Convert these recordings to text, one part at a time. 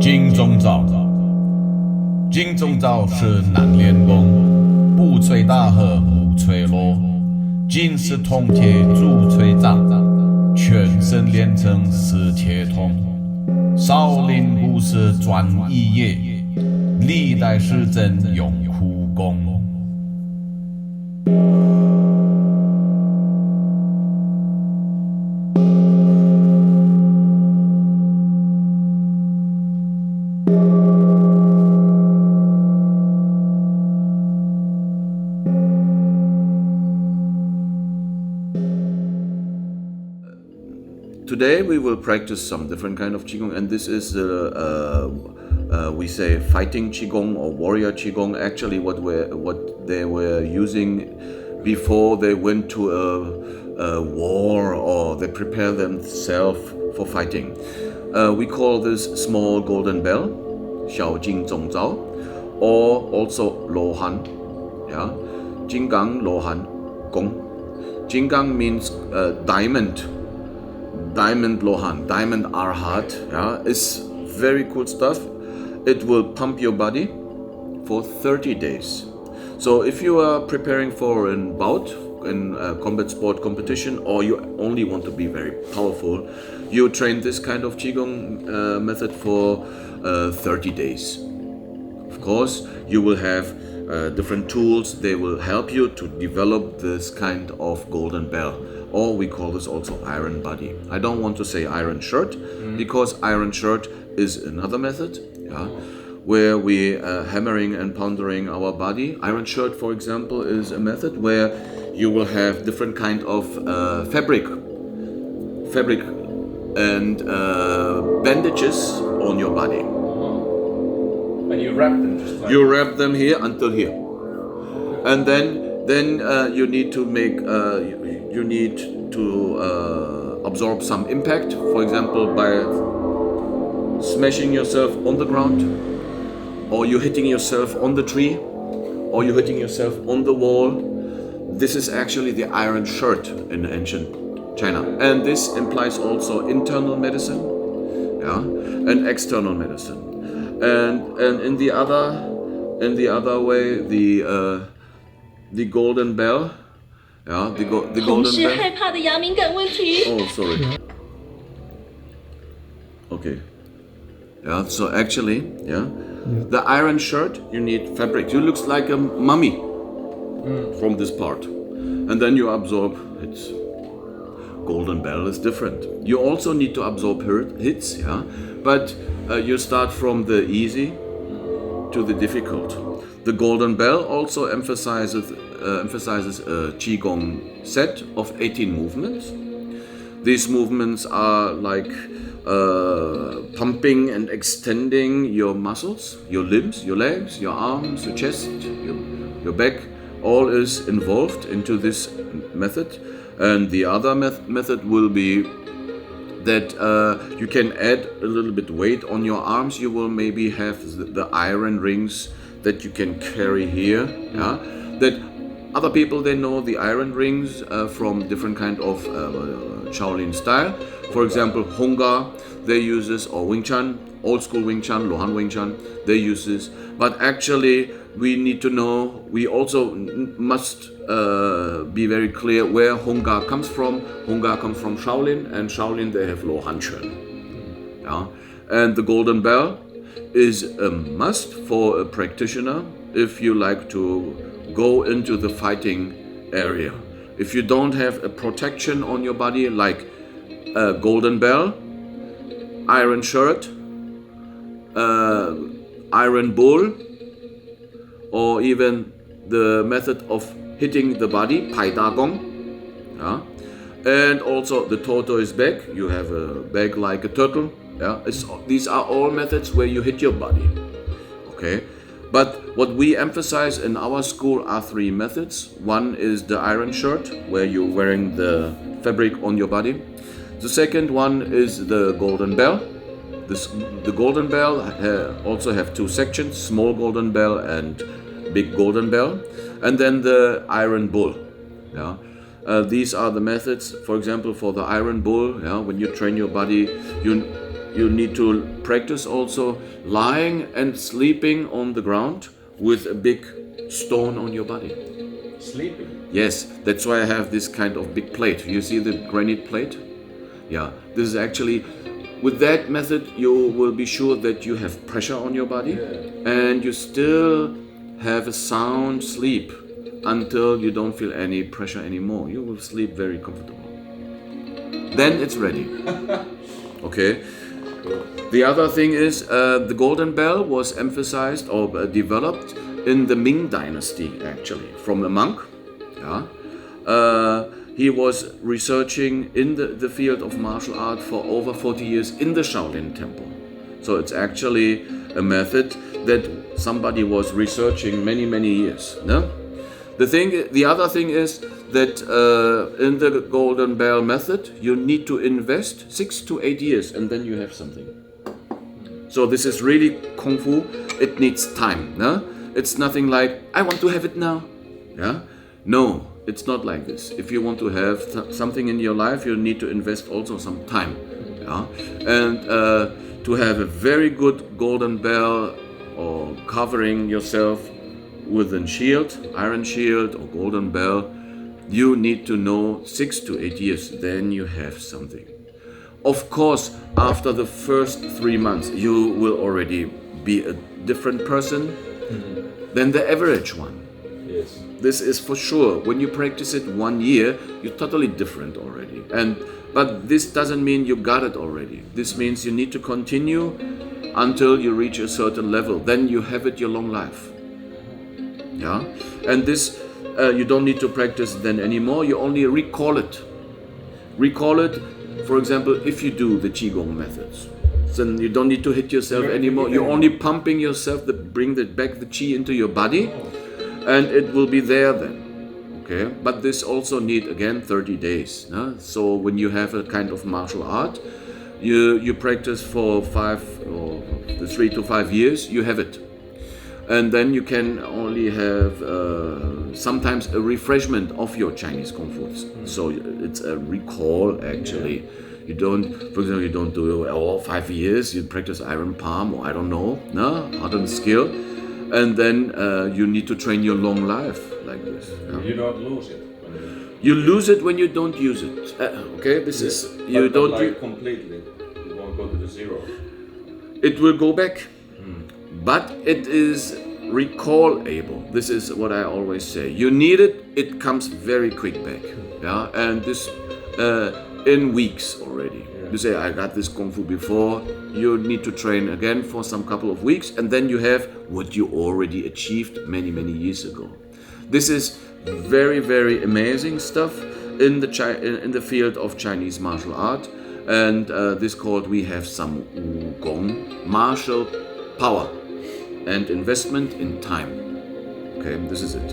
金钟罩，金钟罩是男练功，不吹大和不吹锣。金是铜铁铸锤杖，全身连成是铁通。少林武是专一业，历代师真用苦功。Today we will practice some different kind of Qigong, and this is we say fighting Qigong or warrior Qigong. Actually, what they were using before they went to a war or they prepare themselves for fighting. We call this small golden bell, 小金钟罩, or also Lohan, yeah, Jinggang Lohan Gong. Jinggang means diamond Lohan, diamond Arhat, yeah, is very cool stuff. It will pump your body for 30 days. So if you are preparing for a bout in a combat sport competition, or you only want to be very powerful, you train this kind of Qigong method for 30 days. Of course, you will have different tools. They will help you to develop this kind of golden bell, or we call this also iron body. I don't want to say iron shirt, because iron shirt is another method, yeah, where we hammering and pounding our body. Iron shirt, for example, is a method where you will have different kind of fabric and bandages on your body. And you wrap them just like You wrap them here until here, and then you need to make you need to absorb some impact. For example, by smashing yourself on the ground, or you hitting yourself on the tree, or you hitting yourself on the wall. This is actually the iron shirt in ancient China, and this implies also internal medicine, yeah, and external medicine. And in the other way, the golden bell, yeah, the golden bell. 害怕的牙敏感问题。 Oh, sorry. Okay. Yeah. So actually, yeah, the iron shirt, you need fabric. You looks like a mummy from this part, and then you absorb hits. Golden bell is different. You also need to absorb hits, yeah, but you start from the easy to the difficult. The golden bell also emphasizes a Qigong set of 18 movements. These movements are like pumping and extending your muscles, your limbs, your legs, your arms, your chest, your back. All is involved into this method. And the other method will be that you can add a little bit weight on your arms. You will maybe have the iron rings that you can carry here. Yeah? That other people, they know the iron rings from different kind of Shaolin style. For example, Honga, they use this, or Wing Chun, old school Wing Chun, Lohan Wing Chun, they use this. But actually, we need to know, we also must be very clear where Honga comes from. Honga comes from Shaolin, and Shaolin, they have Lohan Chun. Yeah? And the golden bell is a must for a practitioner if you like to go into the fighting area. If you don't have a protection on your body, like a golden bell, iron shirt, iron bull, or even the method of hitting the body, Pai Da Gong, yeah? And also the tortoise back, you have a back like a turtle, yeah? These are all methods where you hit your body, okay? But what we emphasize in our school are three methods. One is the iron shirt, where you're wearing the fabric on your body. The second one is the golden bell. The golden bell also have two sections, small golden bell and big golden bell. And then the iron bull. Yeah? These are the methods. For example, for the iron bull, yeah, when you train your body, you need to practice also lying and sleeping on the ground with a big stone on your body. Sleeping? Yes, that's why I have this kind of big plate. You see the granite plate? Yeah, this is actually, with that method you will be sure that you have pressure on your body and you still have a sound sleep until you don't feel any pressure anymore. You will sleep very comfortable. Then it's ready. Okay. The other thing is the golden bell was emphasized or developed in the Ming Dynasty, actually, from a monk. Yeah. He was researching in the field of martial art for over 40 years in the Shaolin temple. So it's actually a method that somebody was researching many years. No? The other thing is that in the golden bell method, you need to invest 6 to 8 years and then you have something. So this is really Kung Fu. It needs time. No? It's nothing like, I want to have it now. Yeah? No, it's not like this. If you want to have something in your life, you need to invest also some time. Yeah? And to have a very good golden bell or covering yourself with a shield, iron shield or golden bell, you need to know 6 to 8 years, then you have something. Of course, after the first 3 months, you will already be a different person than the average one. Yes. This is for sure. When you practice it 1 year, you're totally different already. But this doesn't mean you got it already. This means you need to continue until you reach a certain level. Then you have it your long life. Yeah, and this you don't need to practice then anymore. You only recall it. Recall it. For example, if you do the Qigong methods, then you don't need to hit yourself anymore. You're only pumping yourself to bring back the Qi into your body, and it will be there then. Okay, but this also need again 30 days. No? So when you have a kind of martial art, you practice for 3 to 5 years. You have it. And then you can only have sometimes a refreshment of your Chinese Kung Fu. So it's a recall actually. You don't, for example, you don't do 5 years, you practice iron palm or I don't know, no, other skill. And then you need to train your long life like this. Yeah? You don't lose it. You lose it when you don't use it. Okay, this is, you don't like completely. You won't go to the zero. It will go back. But it is recallable. This is what I always say. You need it, it comes very quick back. Yeah, and this in weeks already. Yeah. You say, I got this Kung Fu before. You need to train again for some couple of weeks, and then you have what you already achieved many years ago. This is very amazing stuff in the field of Chinese martial art, and this called we have some Wugong, martial power and investment in time. Okay, this is it.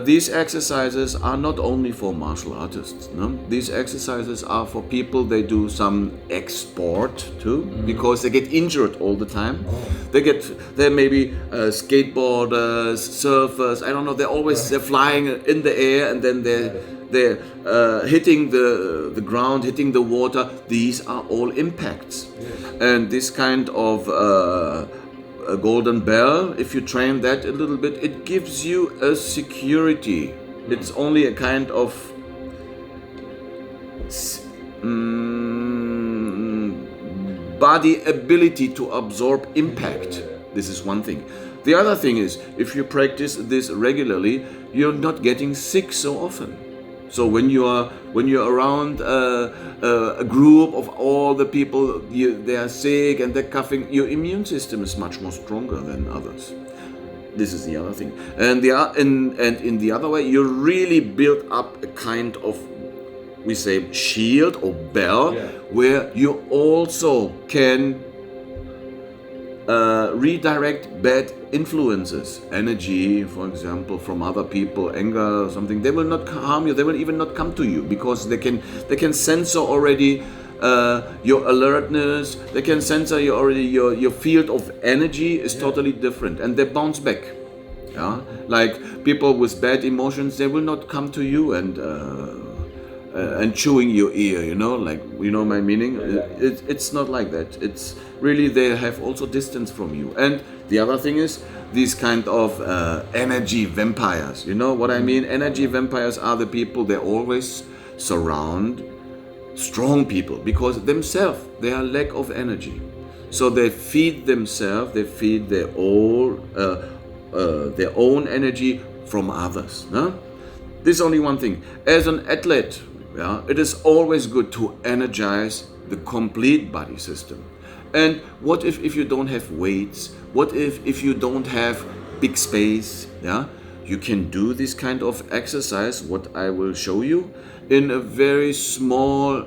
These exercises are not only for martial artists. No? These exercises are for people, they do some export too, because they get injured all the time. They're maybe skateboarders, surfers, I don't know, they're flying in the air and then they're hitting the ground, hitting the water. These are all impacts. Yes. And this kind of a golden bell, if you train that a little bit, it gives you a security. It's only a kind of body ability to absorb impact. This is one thing. The other thing is, if you practice this regularly, you're not getting sick so often. So when you're around a group of all the people, they are sick and they're coughing, your immune system is much more stronger than others. This is the other thing. And in the other way, you really build up a kind of, we say, shield or bell, where you also can redirect bad influences, energy, for example, from other people, anger or something. They will not harm you. They will even not come to you because they can censor already your alertness. They can censor your field of energy is totally different, and they bounce back. Yeah, like people with bad emotions, they will not come to you and and chewing your ear, you know, like, you know my meaning? It's not like that. It's really, they have also distance from you. And the other thing is, these kind of energy vampires, you know what I mean? Energy vampires are the people, they always surround strong people because themselves, they are lack of energy. So they feed themselves, they feed their own energy from others. No? This is only one thing. As an athlete, yeah, it is always good to energize the complete body system. And what if you don't have weights? What if you don't have big space? Yeah, you can do this kind of exercise, what I will show you, in a very small,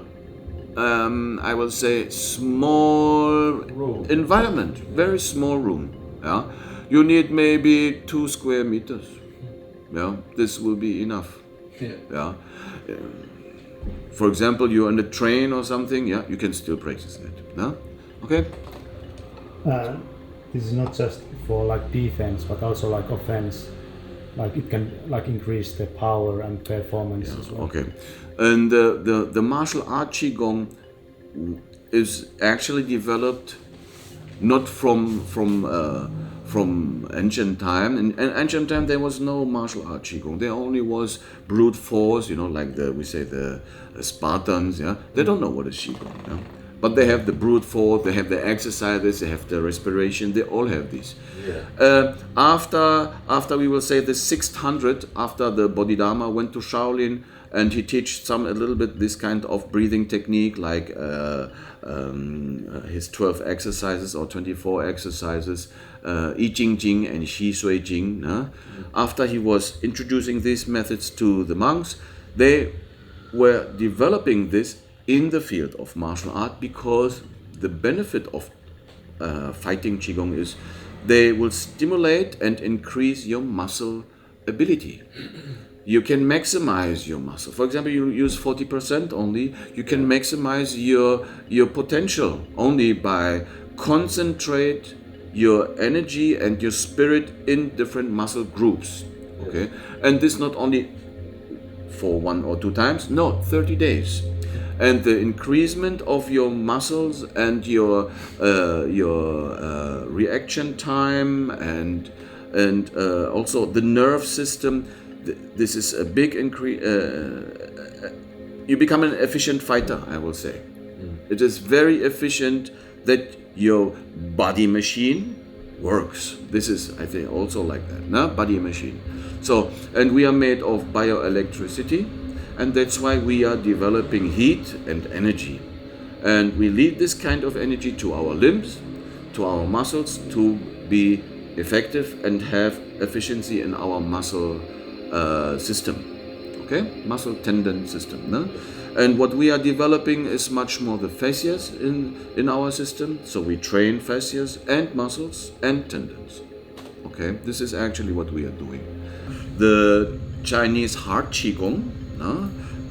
I will say, small environment, very small room. Yeah, you need maybe 2 square meters. Yeah, this will be enough. Yeah. For example, you're on a train or something. Yeah, you can still practice that. No? Okay. This is not just for like defense, but also like offense. Like it can like increase the power and performance as well. Okay. And the martial art Qigong is actually developed not from ancient time. In ancient time, there was no martial art Qigong. There only was brute force, you know, like we say the Spartans. Yeah, they don't know what is Qigong. Yeah? But they have the brute force, they have the exercises, they have the respiration, they all have these. Yeah. After we will say the 600, after the Bodhidharma went to Shaolin, and he teaches a little bit this kind of breathing technique, like his 12 exercises or 24 exercises, I Ching Jing and Xi Sui Jing. After he was introducing these methods to the monks, they were developing this in the field of martial art, because the benefit of fighting Qigong is they will stimulate and increase your muscle ability. You can maximize your muscle. For example, you use 40% only. You can maximize your potential only by concentrate your energy and your spirit in different muscle groups. Okay, and this not only for 1 or 2 times, no, 30 days. And the increasement of your muscles and your reaction time and also the nerve system, this is a big increase. You become an efficient fighter, I will say. It is very efficient that your body machine works. This is, I think, also like that, no? Body machine. So, and we are made of bioelectricity. And that's why we are developing heat and energy. And we lead this kind of energy to our limbs, to our muscles, to be effective and have efficiency in our muscle system. Okay? Muscle tendon system. No? And what we are developing is much more the fascias in our system. So we train fascias and muscles and tendons. Okay? This is actually what we are doing. The Chinese heart Qigong,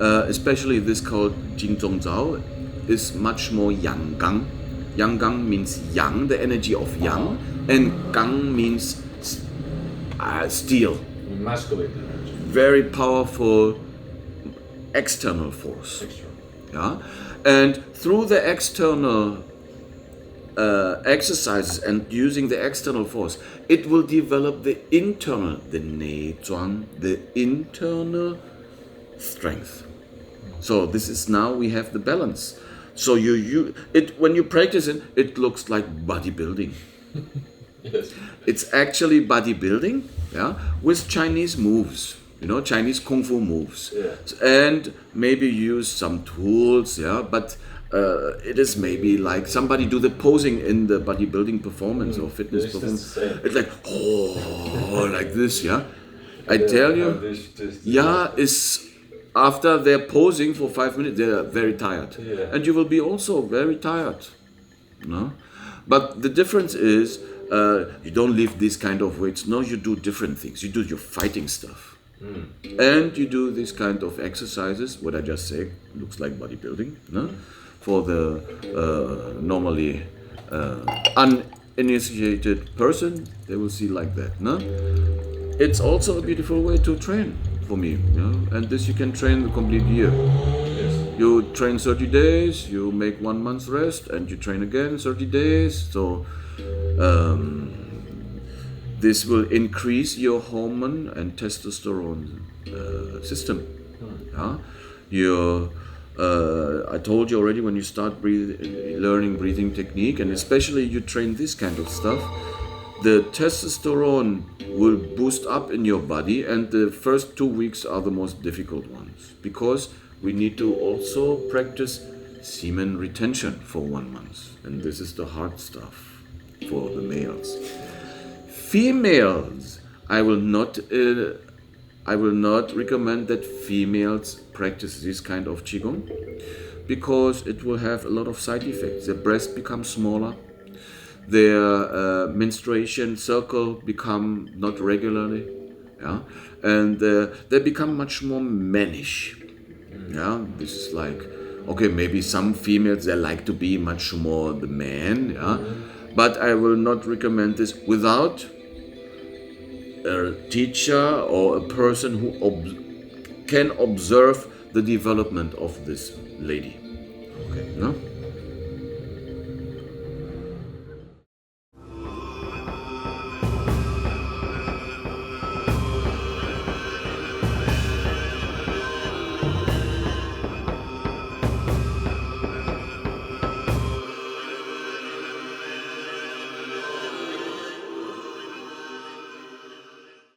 especially this called Jing Zong Zhao, is much more Yang Gang. Yang Gang means yang, the energy of yang, and Gang means steel. Masculine energy. Very powerful external force. Yeah? And through the external exercises and using the external force, it will develop the internal, the Neigong, the internal strength. So this is now we have the balance. So when you practice it, it looks like bodybuilding. Yes. It's actually bodybuilding, yeah, with Chinese moves. You know, Chinese Kung Fu moves. Yeah. And maybe use some tools, yeah, but it is maybe like somebody do the posing in the bodybuilding performance or fitness performance. It's like, oh, like this, yeah. I tell you, is after they're posing for 5 minutes, they're very tired. Yeah. And you will be also very tired. No? But the difference is, you don't lift these kind of weights. No, you do different things. You do your fighting stuff. And you do this kind of exercises, what I just said, looks like bodybuilding. No? For the normally uninitiated person, they will see like that. No? It's also a beautiful way to train for me, you know? And this you can train the complete year. You train 30 days, you make 1 month rest, and you train again 30 days. So this will increase your hormone and testosterone system. Yeah? I told you already, when you start learning breathing technique, and especially you train this kind of stuff, the testosterone will boost up in your body, and the first 2 weeks are the most difficult ones, because we need to also practice semen retention for 1 month, and this is the hard stuff for the males. Females, I will not recommend that females practice this kind of Qigong, because it will have a lot of side effects. Their breast becomes smaller, their menstruation cycle become not regularly, yeah, and they become much more mannish. Yeah, this is like, okay, maybe some females, they like to be much more the man, yeah, but I will not recommend this without a teacher or a person who can observe the development of this lady. Okay, no?